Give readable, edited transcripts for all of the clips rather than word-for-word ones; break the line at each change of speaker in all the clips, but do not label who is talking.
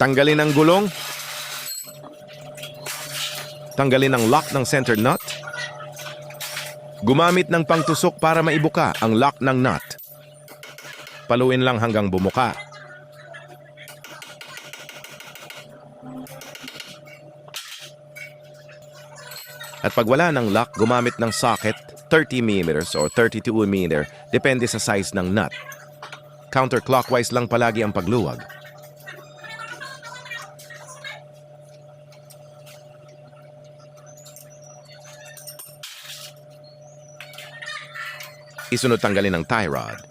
Tanggalin ang gulong. Tanggalin ang lock ng center nut. Gumamit ng pangtusok para maibuka ang lock ng nut. Paluin lang hanggang bumuka. At pag wala ng lock, gumamit ng socket 30mm or 32mm, depende sa size ng nut. Counterclockwise lang palagi ang pagluwag. Isunod tanggalin ang tie rod.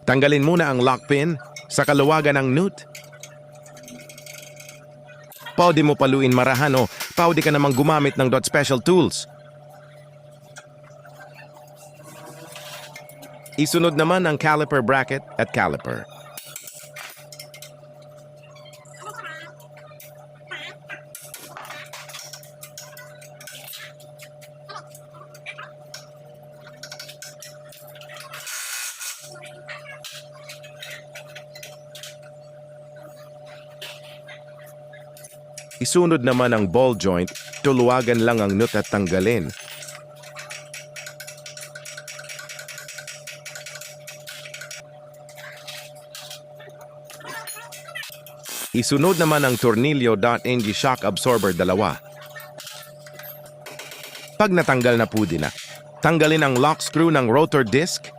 Tanggalin muna ang lock pin sa kaluwagan ng nut. Pwede mo paluin marahan o pwede ka namang gumamit ng dot special tools. Isunod naman ang caliper bracket at caliper. Isunod naman ang ball joint, tuluwagan lang ang nut at tanggalin. Isunod naman ang tornilyo.ng shock absorber 2. Pag natanggal na pwede na, tanggalin ang lock screw ng rotor disc.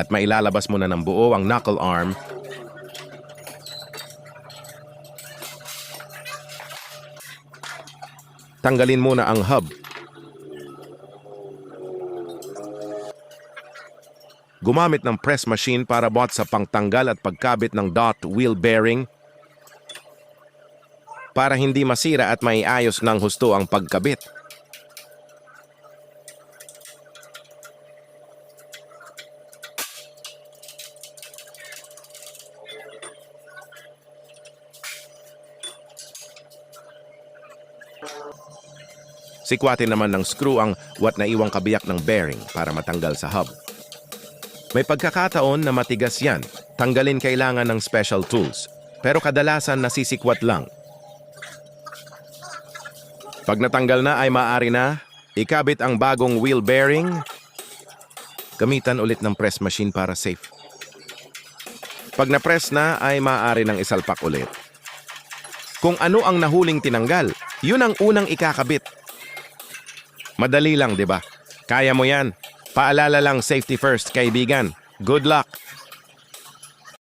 At mailalabas mo na ng buo ang knuckle arm. Tanggalin muna ang hub. Gumamit ng press machine para bot sa pangtanggal at pagkabit ng dot wheel bearing para hindi masira at maiayos ng husto ang pagkabit. Sikwatin naman ng screw ang naiwang kabiyak ng bearing para matanggal sa hub. May pagkakataon na matigas yan. Tanggalin kailangan ng special tools. Pero kadalasan nasisikwat lang. Pag natanggal na ay maaari na ikabit ang bagong wheel bearing. Gamitan ulit ng press machine para safe. Pag na-press na ay maaari ng isalpak ulit. Kung ano ang nahuling tinanggal, yun ang unang ikakabit. Madali lang, di ba? Kaya mo yan. Paalala lang, safety first, kaibigan. Good luck!